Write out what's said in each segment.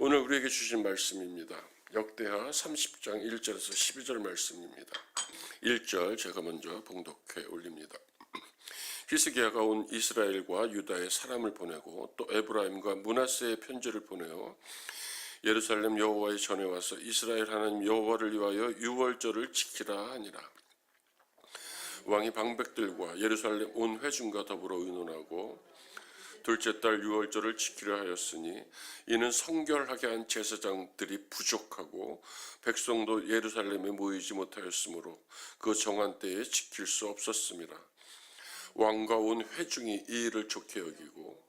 오늘 우리에게 주신 말씀입니다. 역대하 30장 1절에서 12절 말씀입니다. 1절 제가 먼저 봉독해 올립니다. 히스기야가 온 이스라엘과 유다에 사람을 보내고 또 에브라임과 므낫세의 편지를 보내어 예루살렘 여호와의 전에 와서 이스라엘 하나님 여호와를 위하여 유월절을 지키라 하니라. 왕이 방백들과 예루살렘 온 회중과 더불어 의논하고 둘째 달 유월절을 지키려 하였으니 이는 성결하게 한 제사장들이 부족하고 백성도 예루살렘에 모이지 못하였으므로 그 정한 때에 지킬 수 없었습니다. 왕과 온 회중이 이 일을 좋게 여기고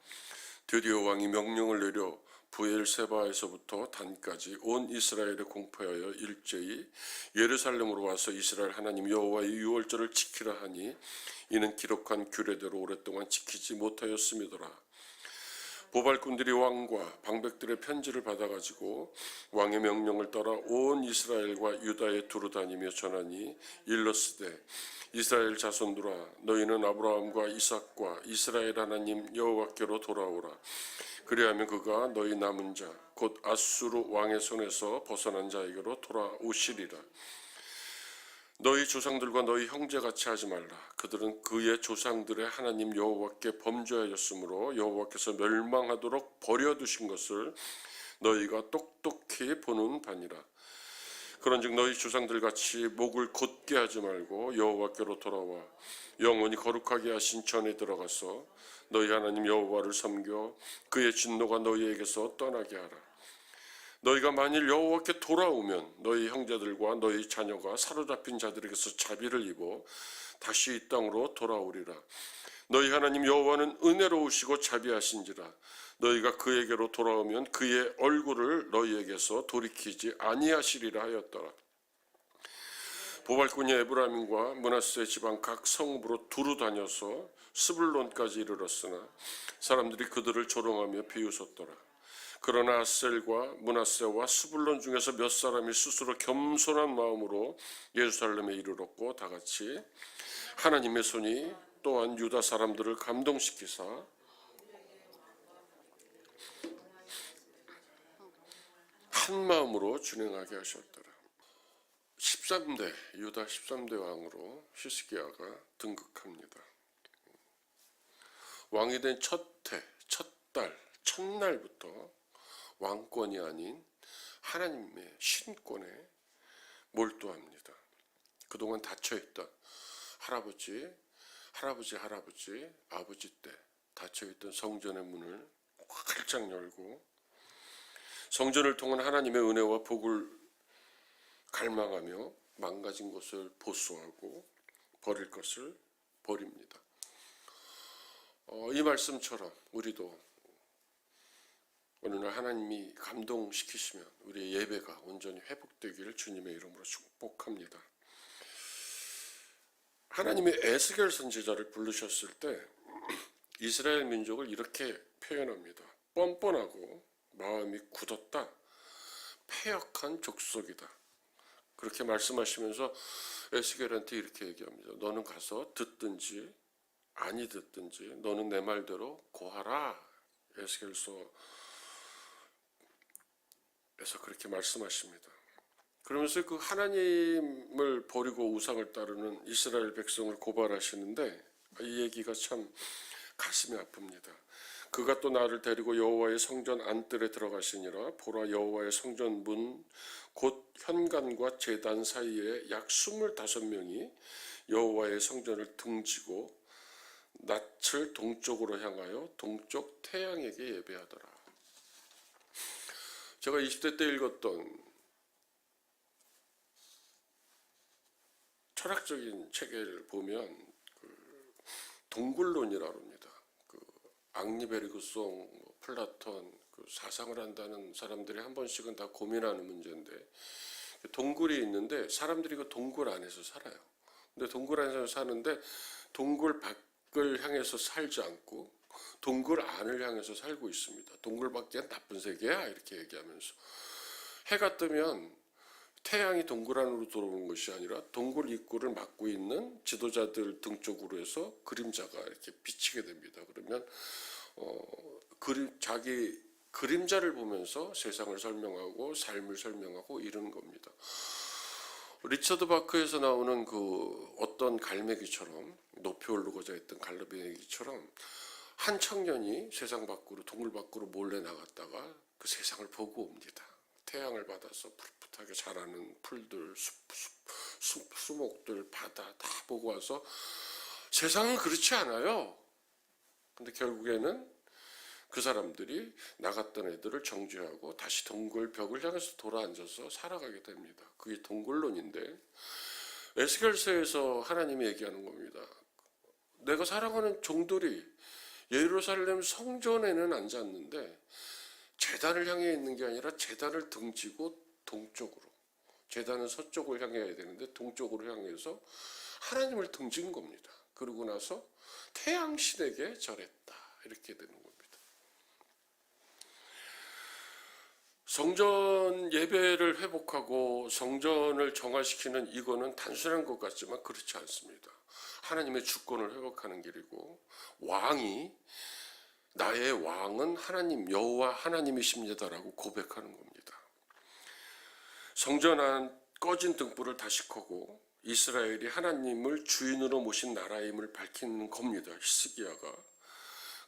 드디어 왕이 명령을 내려 부엘세바에서부터 단까지 온 이스라엘에 공포하여 일제히 예루살렘으로 와서 이스라엘 하나님 여호와의 유월절을 지키라 하니 이는 기록한 규례대로 오랫동안 지키지 못하였음이더라. 보발꾼들이 왕과 방백들의 편지를 받아가지고 왕의 명령을 따라 온 이스라엘과 유다에 두루 다니며 전하니 일러스되 이스라엘 자손들아 너희는 아브라함과 이삭과 이스라엘 하나님 여호와께로 돌아오라. 그리하면 그가 너희 남은 자 곧 아수르 왕의 손에서 벗어난 자에게로 돌아오시리라. 너희 조상들과 너희 형제같이 하지 말라. 그들은 그의 조상들의 하나님 여호와께 범죄하였으므로 여호와께서 멸망하도록 버려두신 것을 너희가 똑똑히 보는 바니라. 그런즉 너희 조상들같이 목을 곧게 하지 말고 여호와께로 돌아와 영원히 거룩하게 하신 전에 들어가서 너희 하나님 여호와를 섬겨 그의 진노가 너희에게서 떠나게 하라. 너희가 만일 여호와께 돌아오면 너희 형제들과 너희 자녀가 사로잡힌 자들에게서 자비를 입어 다시 이 땅으로 돌아오리라. 너희 하나님 여호와는 은혜로우시고 자비하신지라. 너희가 그에게로 돌아오면 그의 얼굴을 너희에게서 돌이키지 아니하시리라 하였더라. 보발꾼이 에브라임과 므낫세 지방 각 성읍으로 두루 다녀서 스불론까지 이르렀으나 사람들이 그들을 조롱하며 비웃었더라. 그러나 아셀과 므낫세와 스불론 중에서 몇 사람이 스스로 겸손한 마음으로 예루살렘에 이르렀고 다같이 하나님의 손이 또한 유다 사람들을 감동시키사 한 마음으로 준행하게 하셨더라. 13대 유다 13대 왕으로 히스기야가 등극합니다. 왕이 된 첫날부터 왕권이 아닌 하나님의 신권에 몰두합니다. 그동안 닫혀있던 아버지 때 닫혀있던 성전의 문을 활짝 열고 성전을 통한 하나님의 은혜와 복을 갈망하며 망가진 것을 보수하고 버릴 것을 버립니다. 이 말씀처럼 우리도 어느 날 하나님이 감동시키시면 우리의 예배가 온전히 회복되기를 주님의 이름으로 축복합니다. 하나님이 에스겔 선지자를 부르셨을 때 이스라엘 민족을 이렇게 표현합니다. 뻔뻔하고 마음이 굳었다. 패역한 족속이다. 그렇게 말씀하시면서 에스겔한테 이렇게 얘기합니다. 너는 가서 듣든지 아니 듣든지 너는 내 말대로 고하라. 에스겔서에서 그렇게 말씀하십니다. 그러면서 그 하나님을 버리고 우상을 따르는 이스라엘 백성을 고발하시는데 이 얘기가 참 가슴이 아픕니다. 그가 또 나를 데리고 여호와의 성전 안뜰에 들어가시니라. 보라 여호와의 성전 문 곧 현관과 제단 사이에 약 25명이 여호와의 성전을 등지고 낯을 동쪽으로 향하여 동쪽 태양에게 예배하더라. 제가 20대 때 읽었던 철학적인 책을 보면 동굴론이라고 합니다. 앙리 베르그송, 플라톤 사상을 한다는 사람들이 한 번씩은 다 고민하는 문제인데 동굴이 있는데 사람들이 그 동굴 안에서 살아요. 근데 동굴 안에서 사는데 동굴 밖을 향해서 살지 않고 동굴 안을 향해서 살고 있습니다. 동굴 밖엔 나쁜 세계야 이렇게 얘기하면서 해가 뜨면 태양이 동굴 안으로 들어오는 것이 아니라 동굴 입구를 막고 있는 지도자들 등 쪽으로 해서 그림자가 이렇게 비치게 됩니다. 그러면 자기 그림자를 보면서 세상을 설명하고 삶을 설명하고 이런 겁니다. 리처드 바크에서 나오는 그 어떤 갈매기처럼 높이 오르고자 했던 갈매기처럼 한 청년이 세상 밖으로 동굴 밖으로 몰래 나갔다가 그 세상을 보고 옵니다. 태양을 받아서 풋풋하게 자라는 풀들, 수목들, 바다 다 보고 와서 세상은 그렇지 않아요. 근데 결국에는 그 사람들이 나갔던 애들을 정죄하고 다시 동굴 벽을 향해서 돌아앉아서 살아가게 됩니다. 그게 동굴론인데 에스겔서에서 하나님이 얘기하는 겁니다. 내가 사랑하는 종들이 예루살렘 성전에는 앉았는데 제단을 향해 있는 게 아니라 제단을 등지고 동쪽으로, 제단은 서쪽을 향해야 되는데 동쪽으로 향해서 하나님을 등진 겁니다. 그러고 나서 태양신에게 절했다. 이렇게 되는 겁니다. 성전 예배를 회복하고 성전을 정화시키는 이거는 단순한 것 같지만 그렇지 않습니다. 하나님의 주권을 회복하는 길이고 왕이 나의 왕은 하나님 여호와 하나님이십니다라고 고백하는 겁니다. 성전 안 꺼진 등불을 다시 켜고 이스라엘이 하나님을 주인으로 모신 나라임을 밝히는 겁니다. 히스기야가.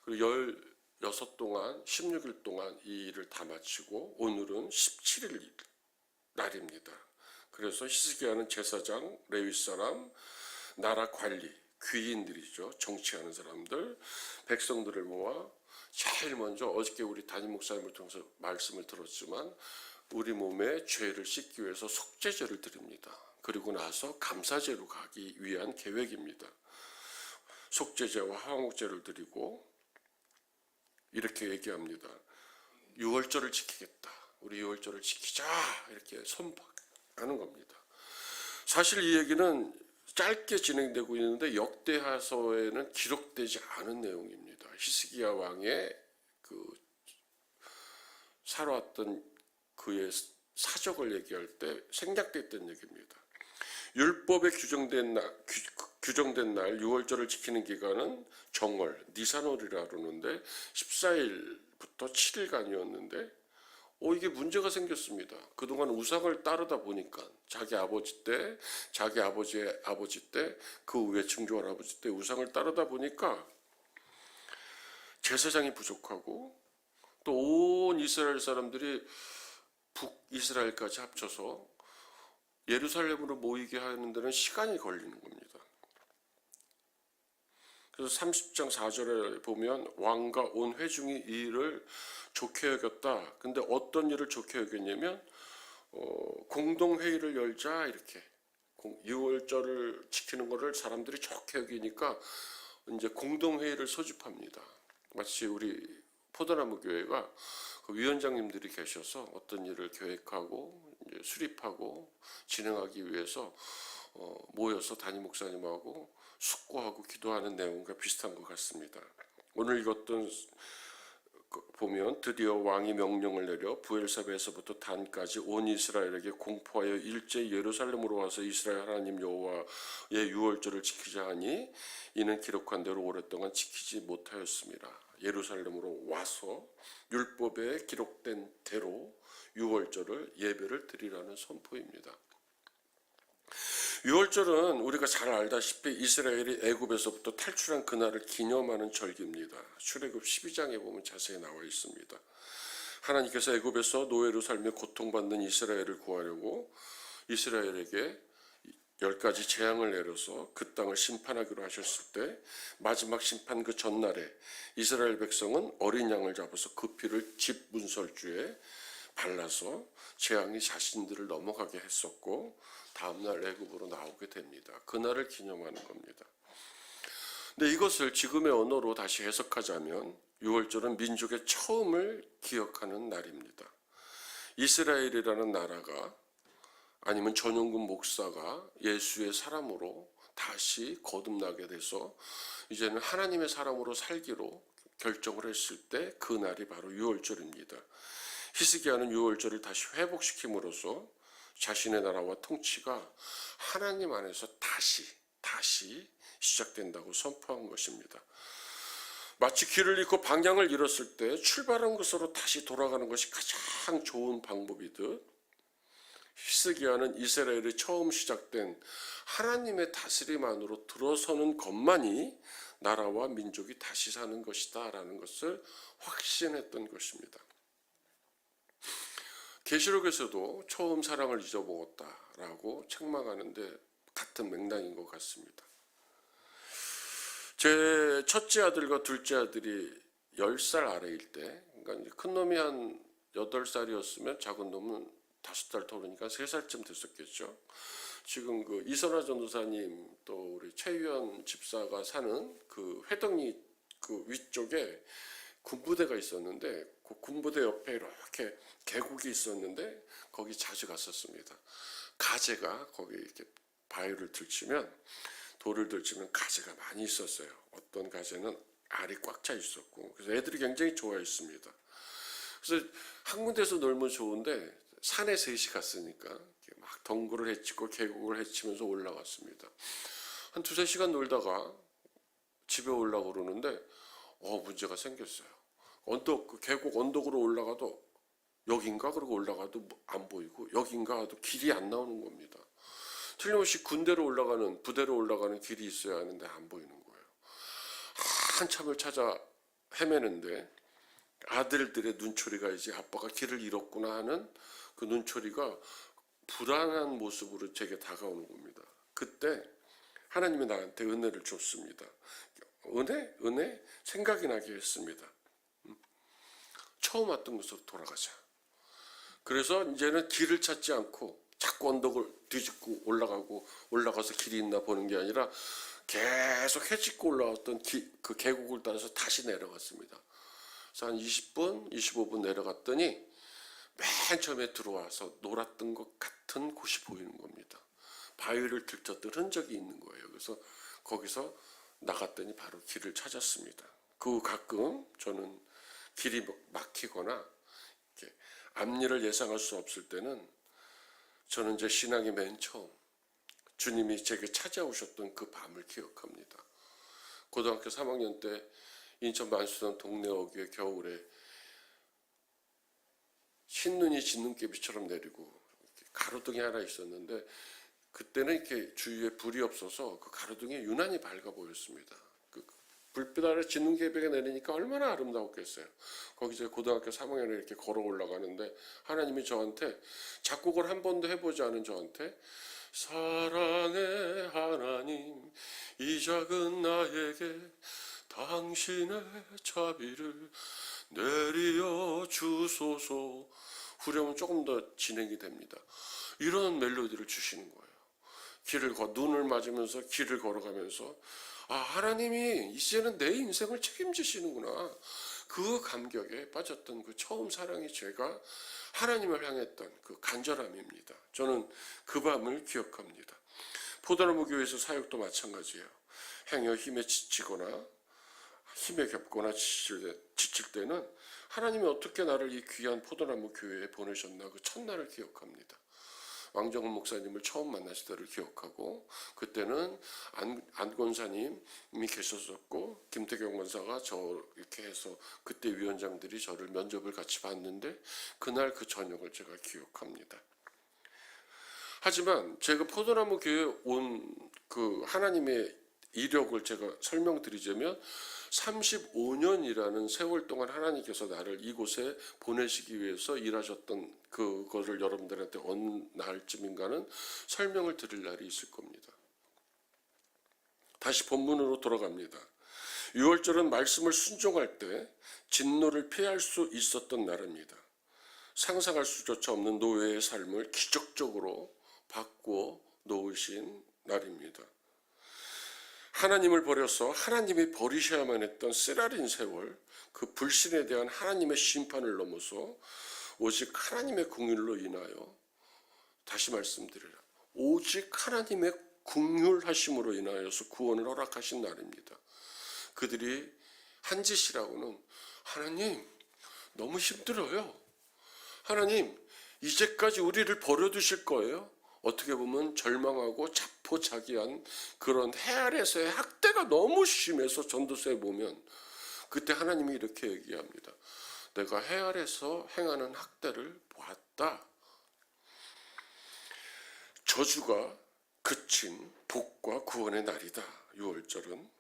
그리고 16일 동안 이 일을 다 마치고 오늘은 17일 날입니다. 그래서 히스기야는 제사장, 레위 사람, 나라 관리, 귀인들이죠. 정치하는 사람들, 백성들을 모아 제일 먼저 어저께 우리 담임 목사님을 통해서 말씀을 들었지만 우리 몸의 죄를 씻기 위해서 속죄제를 드립니다. 그리고 나서 감사제로 가기 위한 계획입니다. 속죄제와 화목제를 드리고 이렇게 얘기합니다. 유월절을 지키겠다. 우리 유월절을 지키자. 이렇게 선포하는 겁니다. 사실 이 얘기는 짧게 진행되고 있는데 역대하서에는 기록되지 않은 내용입니다. 히스기야 왕의 그 살아왔던 그의 사적을 얘기할 때 생략됐던 얘기입니다. 율법에 규정된 날 유월절을 지키는 기간은 정월, 니산월이라 그러는데 14일부터 7일간이었는데 이게 문제가 생겼습니다. 그동안 우상을 따르다 보니까 자기 아버지 때, 자기 아버지의 아버지 때, 그 후에 증조할 아버지 때 우상을 따르다 보니까 제사장이 부족하고 또 온 이스라엘 사람들이 북이스라엘까지 합쳐서 예루살렘으로 모이게 하는 데는 시간이 걸리는 겁니다. 그래서 30장 4절에 보면 왕과 온 회중이 이 일을 좋게 여겼다. 근데 어떤 일을 좋게 여겼냐면 공동회의를 열자 이렇게 6월절을 지키는 것을 사람들이 좋게 여기니까 이제 공동회의를 소집합니다. 마치 우리 포도나무 교회가 그 위원장님들이 계셔서 어떤 일을 계획하고 이제 수립하고 진행하기 위해서 모여서 담임 목사님하고 숙고하고 기도하는 내용과 비슷한 것 같습니다. 오늘 읽었던 보면 드디어 왕이 명령을 내려 부엘사베에서부터 단까지 온 이스라엘에게 공포하여 일제히 예루살렘으로 와서 이스라엘 하나님 여호와의 유월절을 지키자 하니 이는 기록한 대로 오랫동안 지키지 못하였습니다. 예루살렘으로 와서 율법에 기록된 대로 유월절을 예배를 드리라는 선포입니다. 유월절은 우리가 잘 알다시피 이스라엘이 애굽에서부터 탈출한 그날을 기념하는 절기입니다. 출애굽 12장에 보면 자세히 나와 있습니다. 하나님께서 애굽에서 노예로 살며 고통받는 이스라엘을 구하려고 이스라엘에게 10가지 재앙을 내려서 그 땅을 심판하기로 하셨을 때 마지막 심판 그 전날에 이스라엘 백성은 어린 양을 잡아서 그 피를 집 문설주에 발라서 재앙이 자신들을 넘어가게 했었고 다음날 애굽으로 나오게 됩니다. 그날을 기념하는 겁니다. 근데 이것을 지금의 언어로 다시 해석하자면 유월절은 민족의 처음을 기억하는 날입니다. 이스라엘이라는 나라가 아니면 전용군 목사가 예수의 사람으로 다시 거듭나게 돼서 이제는 하나님의 사람으로 살기로 결정을 했을 때 그 날이 바로 유월절입니다. 히스기야는 유월절을 다시 회복시킴으로써 자신의 나라와 통치가 하나님 안에서 다시 시작된다고 선포한 것입니다. 마치 길을 잃고 방향을 잃었을 때 출발한 곳으로 다시 돌아가는 것이 가장 좋은 방법이듯 히스기야는 이스라엘이 처음 시작된 하나님의 다스림 안으로 들어서는 것만이 나라와 민족이 다시 사는 것이다 라는 것을 확신했던 것입니다. 계시록에서도 처음 사랑을 잊어먹었다라고 책망하는데 같은 맥락인 것 같습니다. 제 첫째 아들과 둘째 아들이 10살 아래일 때, 그러니까 큰 놈이 한 8살이었으면 작은 놈은 5살 터르니까 3살쯤 됐었겠죠. 지금 그 이선화 전도사님 또 우리 최유현 집사가 사는 그 회덕리 그 위쪽에 군부대가 있었는데 그 군부대 옆에 이렇게 계곡이 있었는데 거기 자주 갔었습니다. 가재가 거기 이렇게 바위를 들치면 돌을 들치면 가재가 많이 있었어요. 어떤 가재는 알이 꽉 차 있었고 그래서 애들이 굉장히 좋아했습니다. 그래서 한 군데서 놀면 좋은데 산에 셋이 갔으니까 막 덩굴을 헤치고 계곡을 헤치면서 올라갔습니다. 한 2-3시간 놀다가 집에 올라오고 그러는데 문제가 생겼어요. 그 계곡 언덕으로 올라가도 여긴가 그러고 올라가도 안 보이고 여긴가 하도 길이 안 나오는 겁니다. 틀림없이 군대로 올라가는 부대로 올라가는 길이 있어야 하는데 안 보이는 거예요. 한참을 찾아 헤매는데 아들들의 눈초리가 이제 아빠가 길을 잃었구나 하는 그 눈초리가 불안한 모습으로 제게 다가오는 겁니다. 그때 하나님이 나한테 은혜를 줬습니다. 은혜? 생각이 나게 했습니다. 처음 왔던 곳으로 돌아가자. 그래서 이제는 길을 찾지 않고 자꾸 언덕을 뒤집고 올라가서 길이 있나 보는 게 아니라 계속 헤집고 올라왔던 그 계곡을 따라서 다시 내려갔습니다. 그래서 한 20분, 25분 내려갔더니 맨 처음에 들어와서 놀았던 것 같은 곳이 보이는 겁니다. 바위를 들쳤던 흔적이 있는 거예요. 그래서 거기서 나갔더니 바로 길을 찾았습니다. 그 가끔 저는 길이 막히거나 앞일을 예상할 수 없을 때는 저는 제 신앙의 맨 처음 주님이 제게 찾아오셨던 그 밤을 기억합니다. 고등학교 3학년 때 인천 만수동 동네 어귀의 겨울에 흰눈이 진눈깨비처럼 내리고 가로등이 하나 있었는데 그때는 이렇게 주위에 불이 없어서 그 가로등이 유난히 밝아 보였습니다. 그 불빛 아래 진눈깨비가 내리니까 얼마나 아름다웠겠어요. 거기 제 고등학교 3학년에 이렇게 걸어 올라가는데 하나님이 저한테 작곡을 한 번도 해보지 않은 저한테 사랑의 하나님 이 작은 나에게 당신의 자비를 내려 주소서. 후렴은 조금 더 진행이 됩니다. 이런 멜로디를 주시는 거예요. 눈을 맞으면서 길을 걸어가면서 하나님이 이제는 내 인생을 책임지시는구나. 그 감격에 빠졌던 그 처음 사랑의 제가 하나님을 향했던 그 간절함입니다. 저는 그 밤을 기억합니다. 포도나무 교회에서 사역도 마찬가지예요. 행여 힘에 지치거나 힘에 겹거나 지칠 때는 하나님이 어떻게 나를 이 귀한 포도나무 교회에 보내셨나 그 첫날을 기억합니다. 왕정은 목사님을 처음 만났을 때를 기억하고 그때는 안 권사님이 계셨었고 김태경 권사가 저 이렇게 해서 그때 위원장들이 저를 면접을 같이 봤는데 그날 그 저녁을 제가 기억합니다. 하지만 제가 포도나무 교회에 온 그 하나님의 이력을 제가 설명드리자면 35년이라는 세월 동안 하나님께서 나를 이곳에 보내시기 위해서 일하셨던 그거를 여러분들한테 어느 날쯤인가는 설명을 드릴 날이 있을 겁니다. 다시 본문으로 돌아갑니다. 6월절은 말씀을 순종할 때 진노를 피할 수 있었던 날입니다. 상상할 수조차 없는 노예의 삶을 기적적으로 바꾸어 놓으신 날입니다. 하나님을 버려서 하나님이 버리셔야만 했던 쓰라린 세월, 그 불신에 대한 하나님의 심판을 넘어서 오직 하나님의 긍휼로 인하여, 다시 말씀드려요, 오직 하나님의 긍휼하심으로 인하여서 구원을 허락하신 날입니다. 그들이 한 짓이라고는 하나님 너무 힘들어요. 하나님 이제까지 우리를 버려두실 거예요? 어떻게 보면 절망하고 자포자기한 그런 해 아래서의 학대가 너무 심해서 전도서에 보면 그때 하나님이 이렇게 얘기합니다. 내가 해 아래서 행하는 학대를 보았다. 저주가 그친 복과 구원의 날이다. 6월절은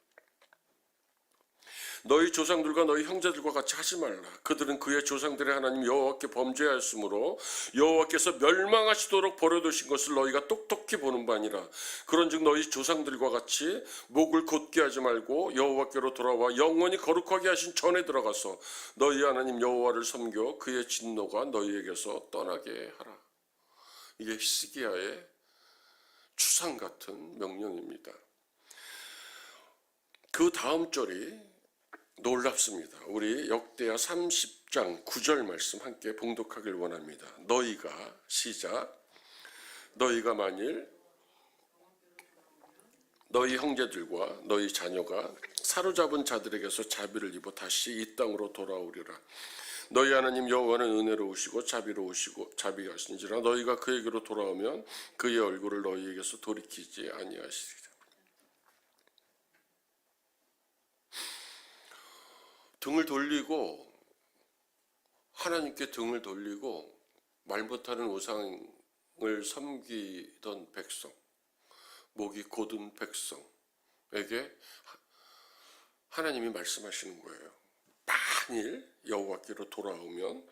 너희 조상들과 너희 형제들과 같이 하지 말라. 그들은 그의 조상들의 하나님 여호와께 범죄하였으므로 여호와께서 멸망하시도록 버려두신 것을 너희가 똑똑히 보는 바니라. 그런즉 너희 조상들과 같이 목을 곧게 하지 말고 여호와께로 돌아와 영원히 거룩하게 하신 전에 들어가서 너희 하나님 여호와를 섬겨 그의 진노가 너희에게서 떠나게 하라. 이게 히스기야의 추상 같은 명령입니다. 그 다음 절이 놀랍습니다. 우리 역대하 30장 9절 말씀 함께 봉독하길 원합니다. 너희가 시작. 너희가 만일 너희 형제들과 너희 자녀가 사로잡은 자들에게서 자비를 입어 다시 이 땅으로 돌아오리라. 너희 하나님 여호와는 은혜로우시고 자비하신지라. 너희가 그에게로 돌아오면 그의 얼굴을 너희에게서 돌이키지 아니하시리라. 등을 돌리고 하나님께 등을 돌리고 말 못하는 우상을 섬기던 백성, 목이 곧은 백성에게 하나님이 말씀하시는 거예요. 만일 여호와께로 돌아오면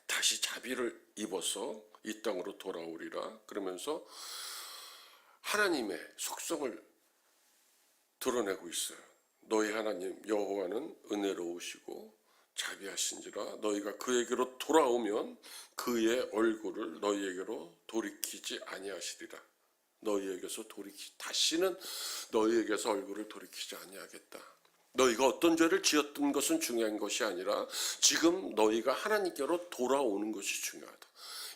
다시 자비를 입어서 이 땅으로 돌아오리라. 그러면서 하나님의 속성을 드러내고 있어요. 너희 하나님 여호와는 은혜로우시고 자비하신지라. 너희가 그에게로 돌아오면 그의 얼굴을 너희에게로 돌이키지 아니하시리라. 다시는 너희에게서 얼굴을 돌이키지 아니하겠다. 너희가 어떤 죄를 지었던 것은 중요한 것이 아니라 지금 너희가 하나님께로 돌아오는 것이 중요하다.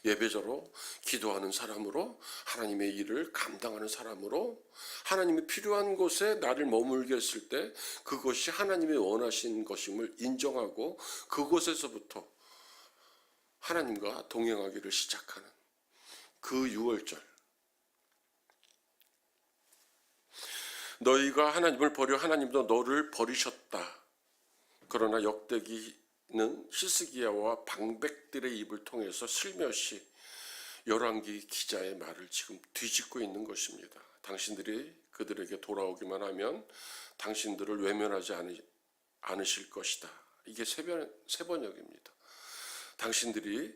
예배자로 기도하는 사람으로 하나님의 일을 감당하는 사람으로 하나님이 필요한 곳에 나를 머물게 했을 때 그것이 하나님이 원하신 것임을 인정하고 그곳에서부터 하나님과 동행하기를 시작하는 그 6월절. 너희가 하나님을 버려 하나님도 너를 버리셨다. 그러나 역대기는 히스기야와 방백들의 입을 통해서 슬며시 열왕기 기자의 말을 지금 뒤집고 있는 것입니다. 당신들이 그들에게 돌아오기만 하면 당신들을 외면하지 않으실 것이다. 이게 세번역입니다. 당신들이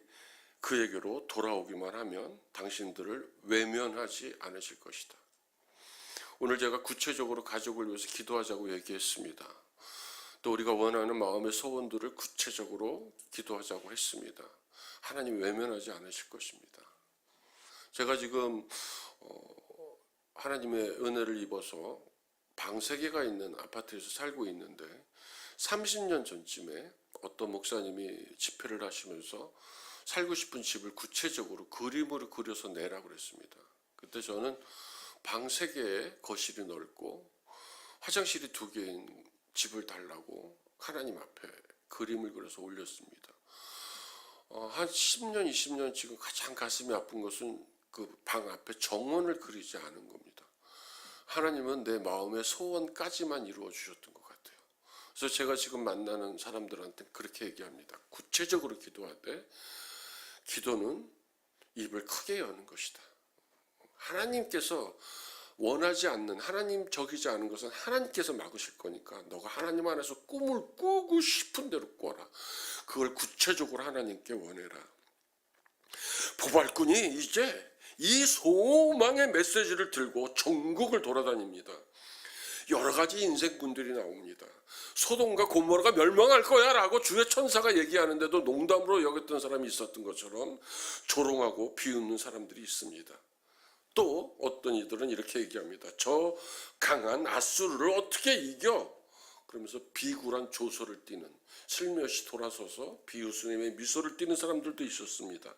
그에게로 돌아오기만 하면 당신들을 외면하지 않으실 것이다. 오늘 제가 구체적으로 가족을 위해서 기도하자고 얘기했습니다. 또 우리가 원하는 마음의 소원들을 구체적으로 기도하자고 했습니다. 하나님 외면하지 않으실 것입니다. 제가 지금 하나님의 은혜를 입어서 방 3개가 있는 아파트에서 살고 있는데 30년 전쯤에 어떤 목사님이 집회를 하시면서 살고 싶은 집을 구체적으로 그림으로 그려서 내라고 그랬습니다. 그때 저는 방 3개에 거실이 넓고 화장실이 2개인 집을 달라고 하나님 앞에 그림을 그려서 올렸습니다. 한 10년, 20년 지금 가장 가슴이 아픈 것은 그 방 앞에 정원을 그리지 않은 겁니다. 하나님은 내 마음의 소원까지만 이루어 주셨던 것 같아요. 그래서 제가 지금 만나는 사람들한테 그렇게 얘기합니다. 구체적으로 기도하되 기도는 입을 크게 여는 것이다. 하나님께서 원하지 않는, 하나님적이지 않은 것은 하나님께서 막으실 거니까 너가 하나님 안에서 꿈을 꾸고 싶은 대로 꿔라. 그걸 구체적으로 하나님께 원해라. 포발꾼이 이제 이 소망의 메시지를 들고 전국을 돌아다닙니다. 여러 가지 인생꾼들이 나옵니다. 소돔과 고모라가 멸망할 거야 라고 주의 천사가 얘기하는데도 농담으로 여겼던 사람이 있었던 것처럼 조롱하고 비웃는 사람들이 있습니다. 또 어떤 이들은 이렇게 얘기합니다. 저 강한 아수르를 어떻게 이겨? 그러면서 비굴한 조소를 띠는, 슬며시 돌아서서 비웃음의 미소를 띠는 사람들도 있었습니다.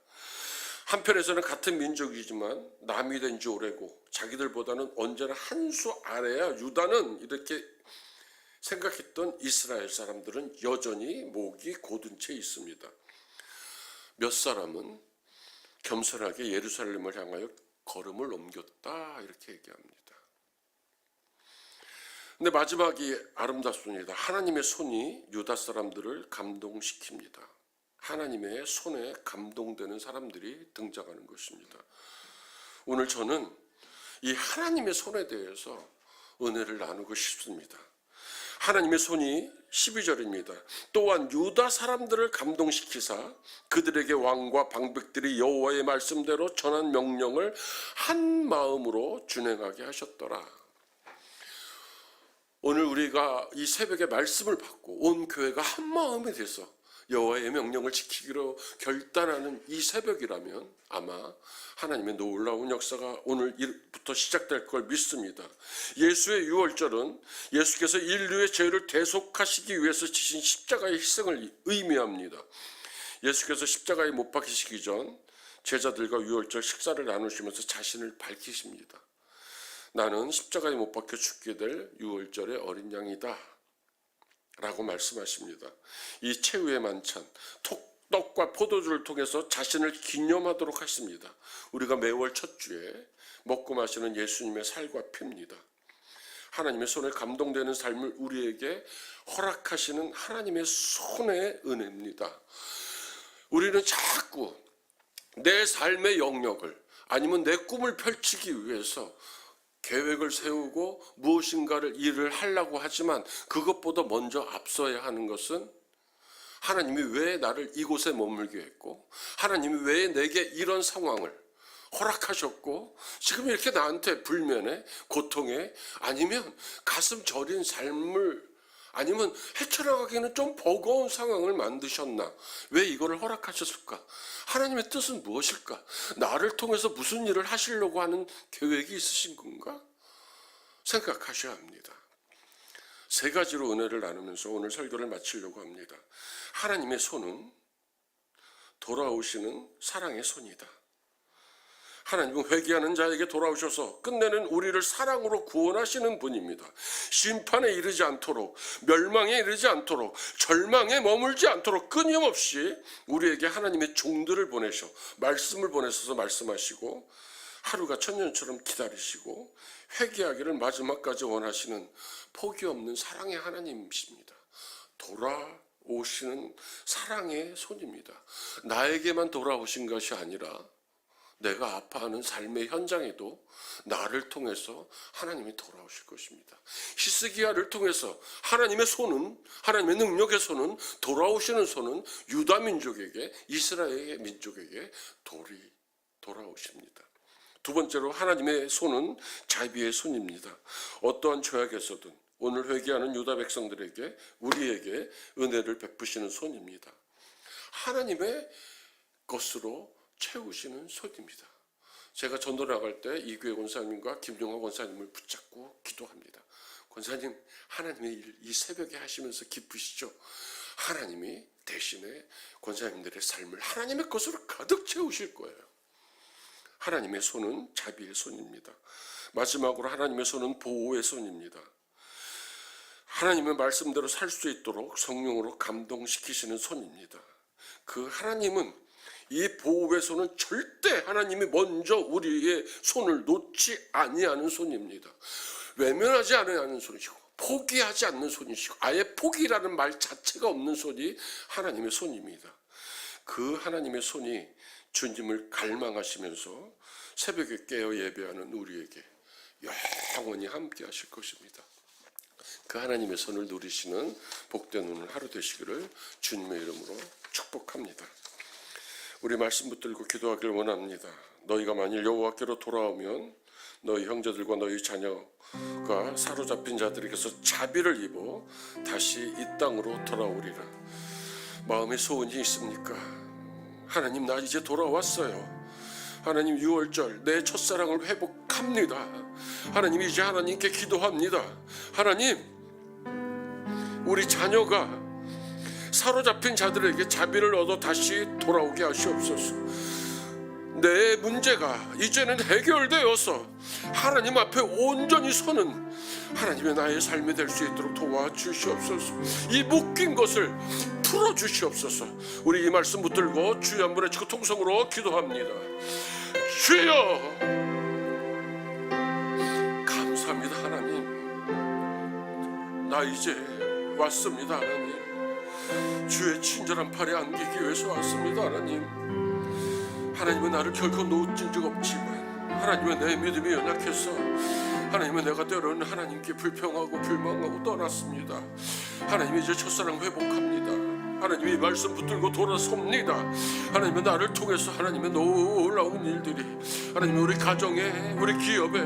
한편에서는 같은 민족이지만 남이 된 지 오래고 자기들보다는 언제나 한 수 아래야 유다는 이렇게 생각했던 이스라엘 사람들은 여전히 목이 곧은 채 있습니다. 몇 사람은 겸손하게 예루살렘을 향하여 걸음을 옮겼다 이렇게 얘기합니다. 근데 마지막이 아름답습니다. 하나님의 손이 유다 사람들을 감동시킵니다. 하나님의 손에 감동되는 사람들이 등장하는 것입니다. 오늘 저는 이 하나님의 손에 대해서 은혜를 나누고 싶습니다. 하나님의 손이 12절입니다. 또한 유다 사람들을 감동시키사 그들에게 왕과 방백들이 여호와의 말씀대로 전한 명령을 한 마음으로 준행하게 하셨더라. 오늘 우리가 이 새벽에 말씀을 받고 온 교회가 한 마음이 돼서 여호와의 명령을 지키기로 결단하는 이 새벽이라면 아마 하나님의 놀라운 역사가 오늘부터 시작될 걸 믿습니다. 예수의 유월절은 예수께서 인류의 죄를 대속하시기 위해서 지신 십자가의 희생을 의미합니다. 예수께서 십자가에 못 박히시기 전 제자들과 유월절 식사를 나누시면서 자신을 밝히십니다. 나는 십자가에 못 박혀 죽게 될 유월절의 어린 양이다 라고 말씀하십니다. 이 최후의 만찬, 떡과 포도주를 통해서 자신을 기념하도록 하십니다. 우리가 매월 첫 주에 먹고 마시는 예수님의 살과 피입니다. 하나님의 손에 감동되는 삶을 우리에게 허락하시는 하나님의 손의 은혜입니다. 우리는 자꾸 내 삶의 영역을 아니면 내 꿈을 펼치기 위해서 계획을 세우고 무엇인가를 일을 하려고 하지만 그것보다 먼저 앞서야 하는 것은 하나님이 왜 나를 이곳에 머물게 했고 하나님이 왜 내게 이런 상황을 허락하셨고 지금 이렇게 나한테 불면에 고통에 아니면 가슴 저린 삶을 아니면 헤쳐나가기는 좀 버거운 상황을 만드셨나? 왜 이거를 허락하셨을까? 하나님의 뜻은 무엇일까? 나를 통해서 무슨 일을 하시려고 하는 계획이 있으신 건가? 생각하셔야 합니다. 세 가지로 은혜를 나누면서 오늘 설교를 마치려고 합니다. 하나님의 손은 돌아오시는 사랑의 손이다. 하나님은 회개하는 자에게 돌아오셔서 끝내는 우리를 사랑으로 구원하시는 분입니다. 심판에 이르지 않도록, 멸망에 이르지 않도록, 절망에 머물지 않도록 끊임없이 우리에게 하나님의 종들을 보내셔 말씀을 보내셔서 말씀하시고 하루가 천년처럼 기다리시고 회개하기를 마지막까지 원하시는 포기 없는 사랑의 하나님이십니다. 돌아오시는 사랑의 손입니다. 나에게만 돌아오신 것이 아니라 내가 아파하는 삶의 현장에도 나를 통해서 하나님이 돌아오실 것입니다. 히스기야를 통해서 하나님의 손은, 하나님의 능력의 손은, 돌아오시는 손은 유다 민족에게, 이스라엘 민족에게 돌아오십니다. 두 번째로 하나님의 손은 자비의 손입니다. 어떠한 죄악에서든 오늘 회개하는 유다 백성들에게, 우리에게 은혜를 베푸시는 손입니다. 하나님의 것으로 채우시는 손입니다. 제가 전도 나갈 때 이교회 권사님과 김용화 권사님을 붙잡고 기도합니다. 권사님, 하나님의 일 이 새벽에 하시면서 기쁘시죠? 하나님이 대신에 권사님들의 삶을 하나님의 것으로 가득 채우실 거예요. 하나님의 손은 자비의 손입니다. 마지막으로 하나님의 손은 보호의 손입니다. 하나님의 말씀대로 살 수 있도록 성령으로 감동시키시는 손입니다. 그 하나님은 이 보호의 손은 절대 하나님이 먼저 우리의 손을 놓지 아니하는 손입니다. 외면하지 않는 손이시고 포기하지 않는 손이시고 아예 포기라는 말 자체가 없는 손이 하나님의 손입니다. 그 하나님의 손이 주님을 갈망하시면서 새벽에 깨어 예배하는 우리에게 영원히 함께 하실 것입니다. 그 하나님의 손을 누리시는 복된 오늘 하루 되시기를 주님의 이름으로 축복합니다. 우리 말씀 붙들고 기도하기를 원합니다. 너희가 만일 여호와께로 돌아오면 너희 형제들과 너희 자녀가 사로잡힌 자들에게서 자비를 입어 다시 이 땅으로 돌아오리라. 마음에 소원이 있습니까? 하나님, 나 이제 돌아왔어요. 하나님, 유월절 내 첫사랑을 회복합니다. 하나님, 이제 하나님께 기도합니다. 하나님, 우리 자녀가 사로잡힌 자들에게 자비를 얻어 다시 돌아오게 하시옵소서. 내 문제가 이제는 해결되어서 하나님 앞에 온전히 서는 하나님의 나의 삶이 될 수 있도록 도와주시옵소서. 이 묶인 것을 풀어주시옵소서. 우리 이 말씀 붙들고 주여 한 번 외치고 통성으로 기도합니다. 주여, 감사합니다. 하나님, 나 이제 왔습니다 하나님. 주의 친절한 팔에 안기기 위해서 왔습니다 하나님. 하나님은 나를 결코 놓친 적 없지만 하나님은 내 믿음이 연약해서 하나님은 내가 때로는 하나님께 불평하고 불만하고 떠났습니다. 하나님이 이제 첫사랑 회복합니다. 하나님이 말씀 붙들고 돌아섭니다. 하나님은 나를 통해서 하나님의 놀라운 일들이 하나님이 우리 가정에 우리 기업에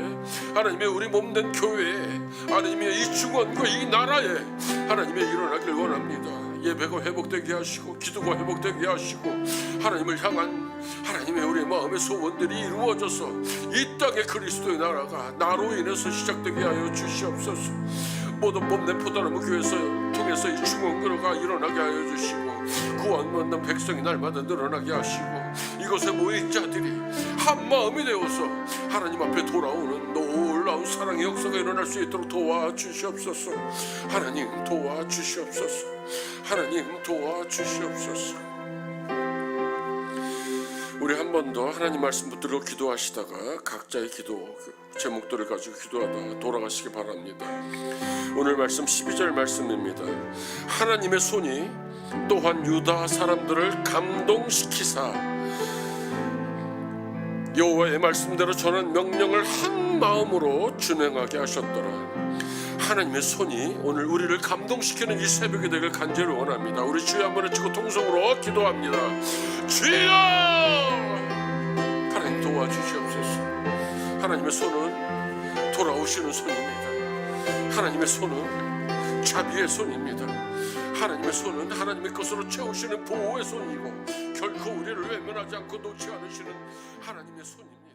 하나님의 우리 몸된 교회에 하나님의 이 중원과 이 나라에 하나님의 일어나길 원합니다. 예배가 회복되게 하시고 기도가 회복되게 하시고 하나님을 향한 하나님의 우리 마음의 소원들이 이루어져서 이 땅의 그리스도의 나라가 나로 인해서 시작되게 하여 주시옵소서. 모든 몸된 포도나무 교회에서 통해서 이 중원교회가 일어나게 하여 주시고 구원받는 백성이 날마다 늘어나게 하시고 이곳에 모인 자들이 한 마음이 되어서 하나님 앞에 돌아오는 놀라운 사랑의 역사가 일어날 수 있도록 도와주시옵소서. 하나님 도와주시옵소서. 하나님 도와주시옵소서. 우리 한 번 더 하나님 말씀 붙들고 기도하시다가 각자의 기도 제목들을 가지고 기도하다가 돌아가시기 바랍니다. 오늘 말씀 12절 말씀입니다. 하나님의 손이 또한 유다 사람들을 감동시키사 여호와의 말씀대로 전한 명령을 한 마음으로 준행하게 하셨더라. 하나님의 손이 오늘 우리를 감동시키는 이 새벽이 되길 간절히 원합니다. 우리 주여 한번 외치고 통성으로 기도합니다. 주여! 하나님 도와주시옵소서. 하나님의 손은 돌아오시는 손입니다. 하나님의 손은 자비의 손입니다. 하나님의 손은 하나님의 것으로 채우시는 보호의 손이고 결코 우리를 외면하지 않고 놓지 않으시는 하나님의 손입니다.